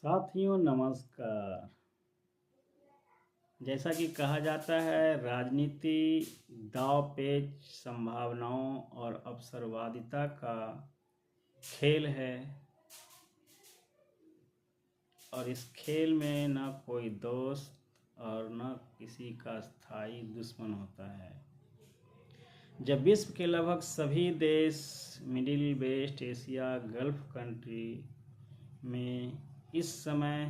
साथियों नमस्कार। जैसा कि कहा जाता है, राजनीति दांव पेच, संभावनाओं और अवसरवादिता का खेल है और इस खेल में न कोई दोस्त और न किसी का स्थायी दुश्मन होता है। जब विश्व के लगभग सभी देश middle west Asia gulf country में इस समय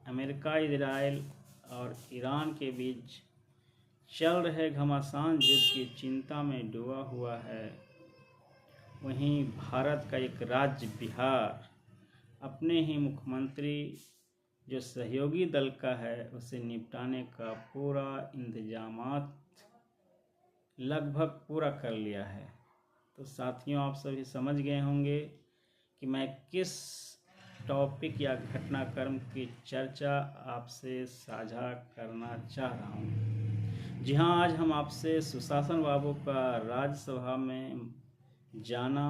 अमेरिका, इजराइल और ईरान के बीच चल रहे घमासान युद्ध की चिंता में डूबा हुआ है, वहीं भारत का एक राज्य बिहार अपने ही मुख्यमंत्री जो सहयोगी दल का है उसे निपटाने का पूरा इंतजामात लगभग पूरा कर लिया है। तो साथियों, आप सभी समझ गए होंगे कि मैं किस टॉपिक या घटनाक्रम की चर्चा आपसे साझा करना चाह रहा हूँ। जी हाँ, आज हम आपसे सुशासन बाबू का राज्यसभा में जाना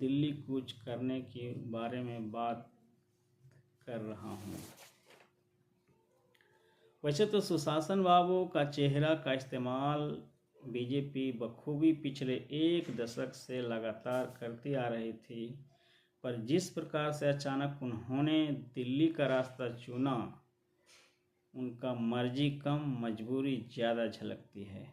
दिल्ली कूच करने के बारे में बात कर रहा हूँ। वैसे तो सुशासन बाबू का चेहरा का इस्तेमाल बीजेपी बखूबी पिछले एक दशक से लगातार करती आ रही थी, पर जिस प्रकार से अचानक उन्होंने दिल्ली का रास्ता चुना, उनका मर्जी कम मजबूरी ज़्यादा झलकती है।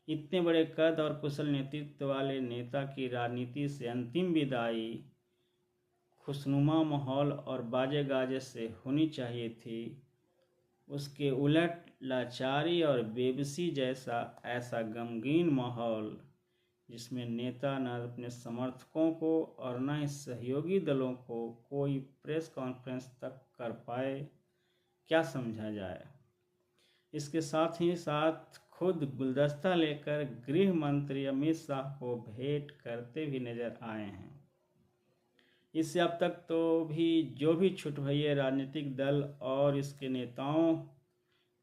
इतने बड़े कद और कुशल नेतृत्व वाले नेता की राजनीति से अंतिम विदाई खुशनुमा माहौल और बाजे गाजे से होनी चाहिए थी। उसके उलट लाचारी और बेबसी जैसा ऐसा गमगीन माहौल जिसमें नेता न अपने समर्थकों को और न ही सहयोगी दलों को कोई प्रेस कॉन्फ्रेंस तक कर पाए, क्या समझा जाए। इसके साथ ही साथ खुद गुलदस्ता लेकर गृह मंत्री अमित शाह को भेंट करते भी नजर आए हैं। इससे अब तक तो भी जो भी छुटभइये राजनीतिक दल और इसके नेताओं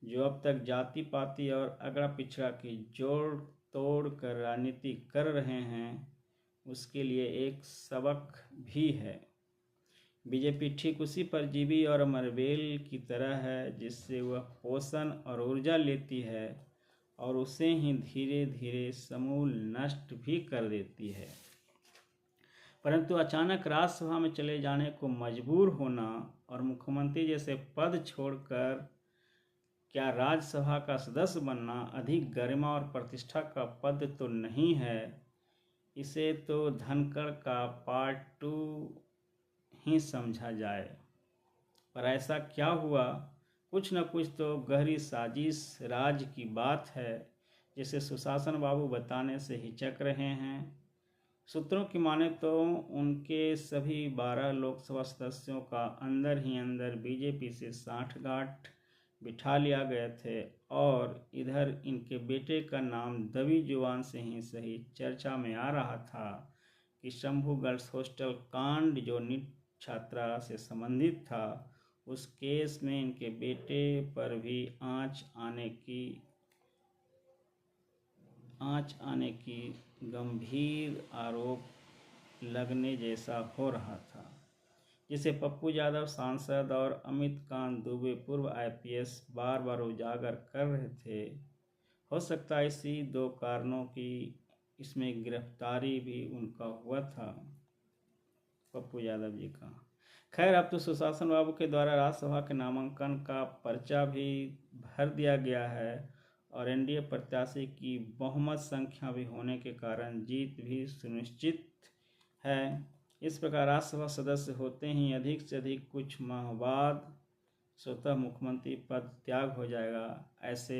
जो अब तक जाति पाति और अगड़ा पिछड़ा की जोड़ तोड़ कर राजनीति कर रहे हैं, उसके लिए एक सबक भी है। बीजेपी ठीक उसी परजीवी और मरबेल की तरह है जिससे वह पोषण और ऊर्जा लेती है और उसे ही धीरे धीरे समूल नष्ट भी कर देती है। परंतु अचानक राज्यसभा में चले जाने को मजबूर होना और मुख्यमंत्री जैसे पद छोड़कर क्या राज्यसभा का सदस्य बनना अधिक गरिमा और प्रतिष्ठा का पद तो नहीं है। इसे तो धनखड़ का पार्ट 2 ही समझा जाए। पर ऐसा क्या हुआ? कुछ न कुछ तो गहरी साजिश राज की बात है, जिसे सुशासन बाबू बताने से हिचक रहे हैं। सूत्रों की माने तो उनके सभी 12 लोकसभा सदस्यों का अंदर ही अंदर बीजेपी से साठगांठ बिठा लिया गए थे और इधर इनके बेटे का नाम दबी जुबान से ही सही चर्चा में आ रहा था कि शंभू गर्ल्स हॉस्टल कांड जो नीट छात्रा से संबंधित था, उस केस में इनके बेटे पर भी आंच आने की गंभीर आरोप लगने जैसा हो रहा था, जिसे पप्पू यादव सांसद और अमित कांत दुबे पूर्व आईपीएस बार बार उजागर कर रहे थे। हो सकता है इसी 2 कारणों की इसमें गिरफ्तारी भी उनका हुआ था, पप्पू यादव जी का। खैर, अब तो सुशासन बाबू के द्वारा राज्यसभा के नामांकन का पर्चा भी भर दिया गया है और एनडीए प्रत्याशी की बहुमत संख्या भी होने के कारण जीत भी सुनिश्चित है। इस प्रकार राज्यसभा सदस्य होते ही अधिक से अधिक कुछ माह बाद स्वतः मुख्यमंत्री पद त्याग हो जाएगा। ऐसे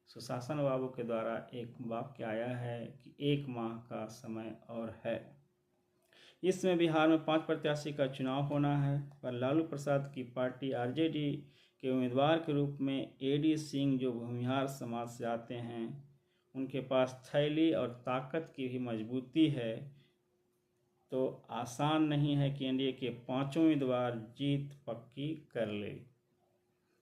सुशासन बाबू के द्वारा एक वाक्य आया है कि 1 माह का समय और है। इसमें बिहार में 5 प्रत्याशी का चुनाव होना है, पर लालू प्रसाद की पार्टी आरजेडी के उम्मीदवार के रूप में एडी सिंह जो भूमिहार समाज से आते हैं, उनके पास थैली और ताकत की भी मजबूती है। तो आसान नहीं है कि एनडीए के 5 उम्मीदवार जीत पक्की कर ले,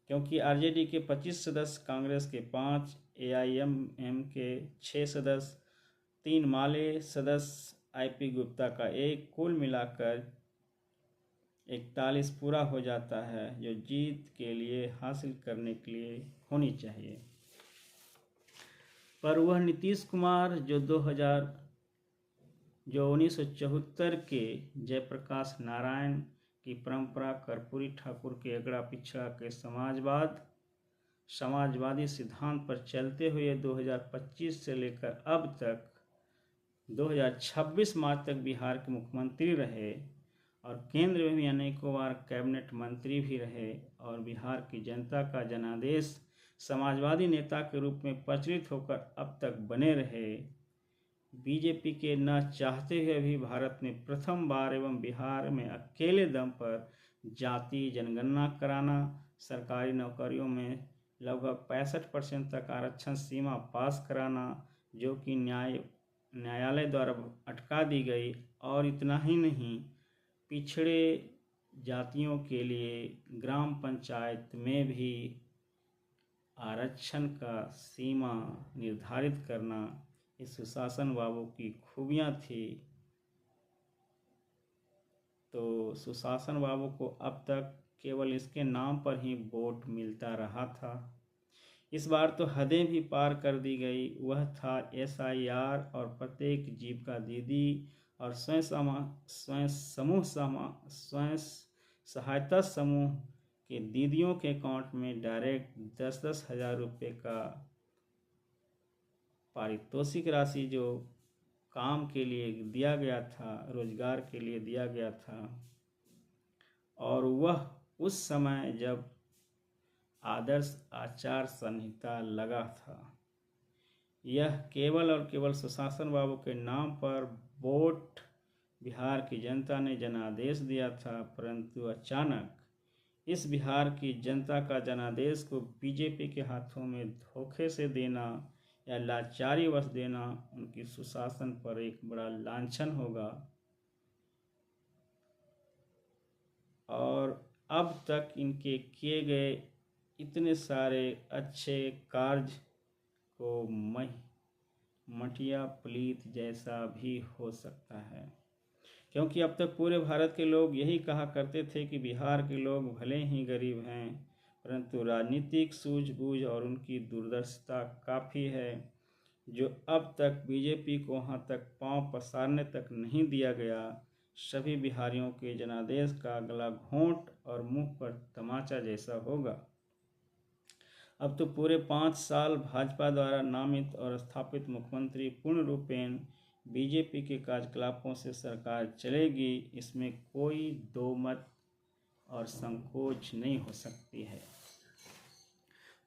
क्योंकि आरजेडी के 25 सदस्य, कांग्रेस के 5, एआईएमएम के 6 सदस्य, 3 माले सदस्य, आईपी गुप्ता का 1, कुल मिलाकर 41 पूरा हो जाता है, जो जीत के लिए हासिल करने के लिए होनी चाहिए। पर वह नीतीश कुमार जो 1974 के जयप्रकाश नारायण की परंपरा, कर्पूरी ठाकुर के अगड़ा पिछड़ा के समाजवादी सिद्धांत पर चलते हुए 2025 से लेकर अब तक 2026 मार्च तक बिहार के मुख्यमंत्री रहे और केंद्र में भी अनेकों बार कैबिनेट मंत्री भी रहे और बिहार की जनता का जनादेश समाजवादी नेता के रूप में प्रचलित होकर अब तक बने रहे। बीजेपी के न चाहते हुए भी भारत में प्रथम बार एवं बिहार में अकेले दम पर जाति जनगणना कराना, सरकारी नौकरियों में लगभग 65% तक आरक्षण सीमा पास कराना, जो कि न्यायालय द्वारा अटका दी गई, और इतना ही नहीं, पिछड़े जातियों के लिए ग्राम पंचायत में भी आरक्षण का सीमा निर्धारित करना इस सुशासन बाबू की खूबियाँ थी। तो सुशासन बाबू को अब तक केवल इसके नाम पर ही वोट मिलता रहा था। इस बार तो हदें भी पार कर दी गई। वह था SIR और प्रत्येक जीविका दीदी और स्वयं सहायता समूह के दीदियों के अकाउंट में डायरेक्ट 10-10 हज़ार रुपये का पारितोषिक राशि जो काम के लिए दिया गया था, रोजगार के लिए दिया गया था, और वह उस समय जब आदर्श आचार संहिता लगा था। यह केवल और केवल सुशासन बाबू के नाम पर वोट बिहार की जनता ने जनादेश दिया था, परंतु अचानक इस बिहार की जनता का जनादेश को बीजेपी के हाथों में धोखे से देना या लाचारी वश देना उनकी सुशासन पर एक बड़ा लांछन होगा। और अब तक इनके किए गए इतने सारे अच्छे कार्य को मटिया पलीत जैसा भी हो सकता है, क्योंकि अब तक पूरे भारत के लोग यही कहा करते थे कि बिहार के लोग भले ही गरीब हैं, परंतु राजनीतिक सूझबूझ और उनकी दूरदर्शिता काफ़ी है, जो अब तक बीजेपी को वहाँ तक पांव पसारने तक नहीं दिया गया। सभी बिहारियों के जनादेश का गला घोंट और मुंह पर तमाचा जैसा होगा। अब तो पूरे 5 साल भाजपा द्वारा नामित और स्थापित मुख्यमंत्री पूर्ण रूपेण बीजेपी के कार्यकलापों से सरकार चलेगी, इसमें कोई दो मत और संकोच नहीं हो सकती है।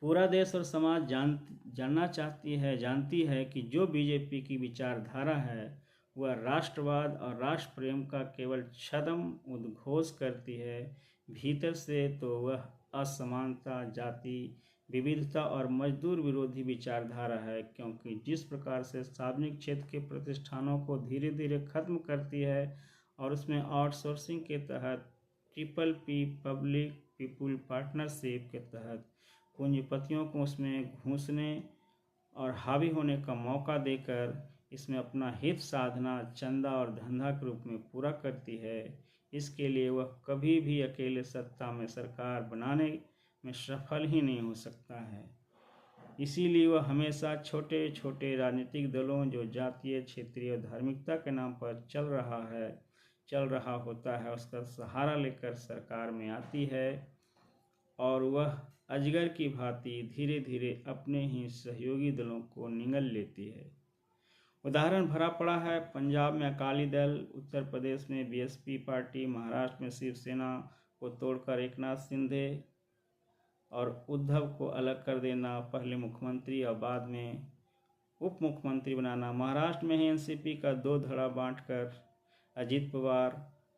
पूरा देश और समाज जानना जानती है कि जो बीजेपी की विचारधारा है वह राष्ट्रवाद और राष्ट्र प्रेम का केवल छद्म उद्घोष करती है। भीतर से तो वह असमानता, जाति विविधता और मजदूर विरोधी विचारधारा है, क्योंकि जिस प्रकार से सार्वजनिक क्षेत्र के प्रतिष्ठानों को धीरे धीरे खत्म करती है और उसमें आउटसोर्सिंग के तहत PPP पब्लिक पीपुल पार्टनरशिप के तहत पूंजीपतियों को उसमें घुसने और हावी होने का मौका देकर इसमें अपना हित साधना, चंदा और धंधा के रूप में पूरा करती है, इसके लिए वह कभी भी अकेले सत्ता में सरकार बनाने में सफल ही नहीं हो सकता है। इसीलिए वह हमेशा छोटे छोटे राजनीतिक दलों जो जातीय, क्षेत्रीय और धार्मिकता के नाम पर चल रहा होता है उसका सहारा लेकर सरकार में आती है, और वह अजगर की भांति धीरे धीरे अपने ही सहयोगी दलों को निगल लेती है। उदाहरण भरा पड़ा है। पंजाब में अकाली दल, उत्तर प्रदेश में BSP पार्टी, महाराष्ट्र में शिवसेना को तोड़कर एकनाथ शिंदे और उद्धव को अलग कर देना, पहले मुख्यमंत्री और बाद में उप मुख्यमंत्री बनाना, महाराष्ट्र में ही NCP का 2 धड़ा बांटकर अजित पवार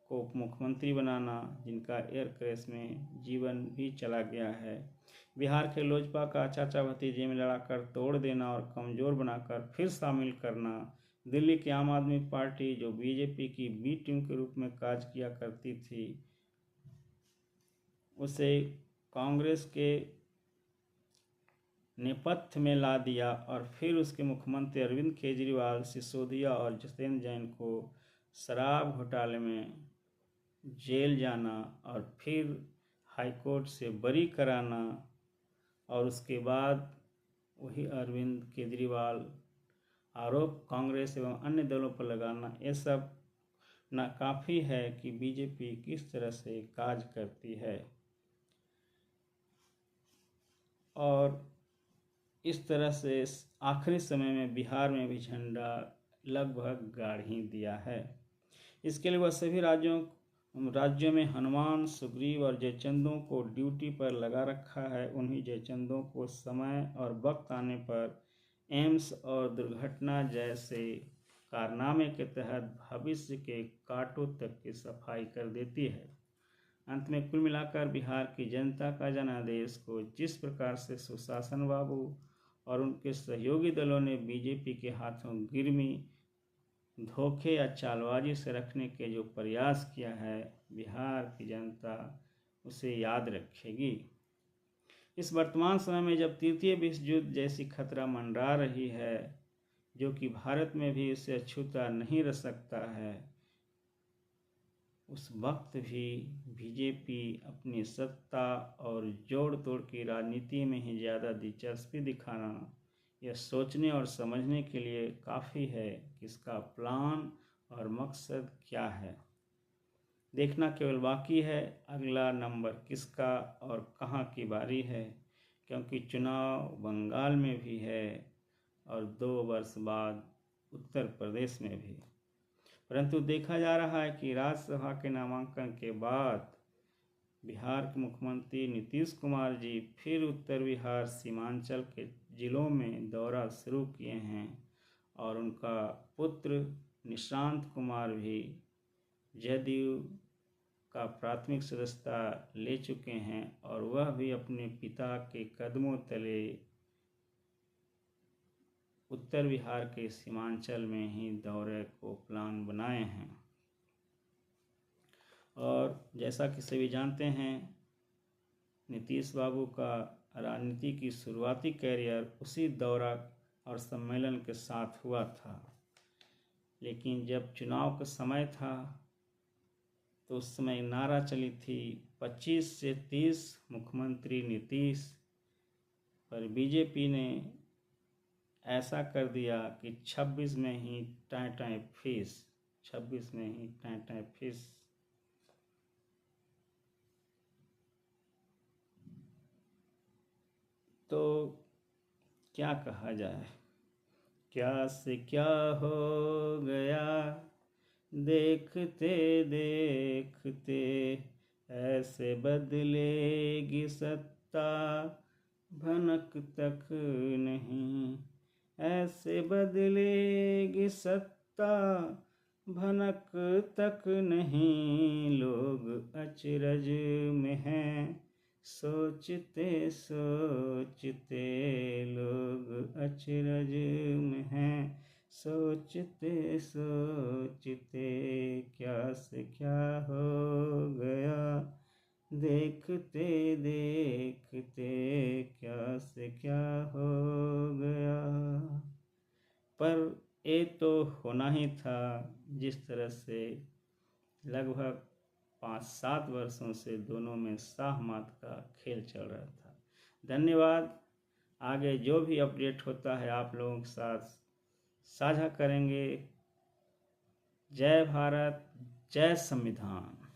को उप मुख्यमंत्री बनाना, जिनका एयर क्रैश में जीवन भी चला गया है, बिहार के लोजपा का चाचा भतीजे में लड़ाकर तोड़ देना और कमज़ोर बनाकर फिर शामिल करना, दिल्ली की आम आदमी पार्टी जो बीजेपी की बी टीम के रूप में काज किया करती थी, उसे कांग्रेस के नेपथ्य में ला दिया और फिर उसके मुख्यमंत्री अरविंद केजरीवाल, सिसोदिया और जतेंद्र जैन को शराब घोटाले में जेल जाना और फिर हाईकोर्ट से बरी कराना और उसके बाद वही अरविंद केजरीवाल आरोप कांग्रेस एवं अन्य दलों पर लगाना, ये सब नाकाफी है कि बीजेपी किस तरह से काज करती है। और इस तरह से आखिरी समय में बिहार में भी झंडा लगभग गाड़ ही दिया है। इसके लिए वह सभी राज्यों में हनुमान, सुग्रीव और जयचंदों को ड्यूटी पर लगा रखा है। उन्हीं जयचंदों को समय और वक्त आने पर एम्स और दुर्घटना जैसे कारनामे के तहत भविष्य के कांटों तक की सफाई कर देती है। अंत में कुल मिलाकर बिहार की जनता का जनादेश को जिस प्रकार से सुशासन बाबू और उनके सहयोगी दलों ने बीजेपी के हाथों गिरमी, धोखे या चालबाजी से रखने के जो प्रयास किया है, बिहार की जनता उसे याद रखेगी। इस वर्तमान समय में जब तृतीय विश्व युद्ध जैसी खतरा मंडरा रही है, जो कि भारत में भी उसे अछूता नहीं रह सकता है, उस वक्त भी बीजेपी अपनी सत्ता और जोड़ तोड़ की राजनीति में ही ज़्यादा दिलचस्पी दिखाना यह सोचने और समझने के लिए काफ़ी है कि इसका प्लान और मकसद क्या है। देखना केवल बाकी है अगला नंबर किसका और कहाँ की बारी है, क्योंकि चुनाव बंगाल में भी है और 2 वर्ष बाद उत्तर प्रदेश में भी। परंतु देखा जा रहा है कि राज्यसभा के नामांकन के बाद बिहार के मुख्यमंत्री नीतीश कुमार जी फिर उत्तर बिहार सीमांचल के जिलों में दौरा शुरू किए हैं और उनका पुत्र निशांत कुमार भी जदयू का प्राथमिक सदस्यता ले चुके हैं और वह भी अपने पिता के कदमों तले उत्तर बिहार के सीमांचल में ही दौरे को प्लान बनाए हैं। और जैसा कि सभी जानते हैं, नीतीश बाबू का राजनीति की शुरुआती कैरियर उसी दौरा और सम्मेलन के साथ हुआ था, लेकिन जब चुनाव का समय था तो उस समय नारा चली थी 25 से 30 मुख्यमंत्री नीतीश, पर बीजेपी ने ऐसा कर दिया कि 26 में ही टाँय फीस, 26 में ही टाँय फीस। तो क्या कहा जाए, क्या से क्या हो गया देखते देखते, ऐसे बदलेगी सत्ता भनक तक नहीं, ऐसे बदलेगी सत्ता भनक तक नहीं, लोग अचरज में हैं सोचते सोचते, लोग अचरज में हैं सोचते सोचते, क्या से क्या हो गया देखते देखते, क्या से क्या हो गया। पर ये तो होना ही था, जिस तरह से लगभग 5-7 वर्षों से दोनों में शाह मात का खेल चल रहा था। धन्यवाद। आगे जो भी अपडेट होता है आप लोगों के साथ साझा करेंगे। जय भारत, जय संविधान।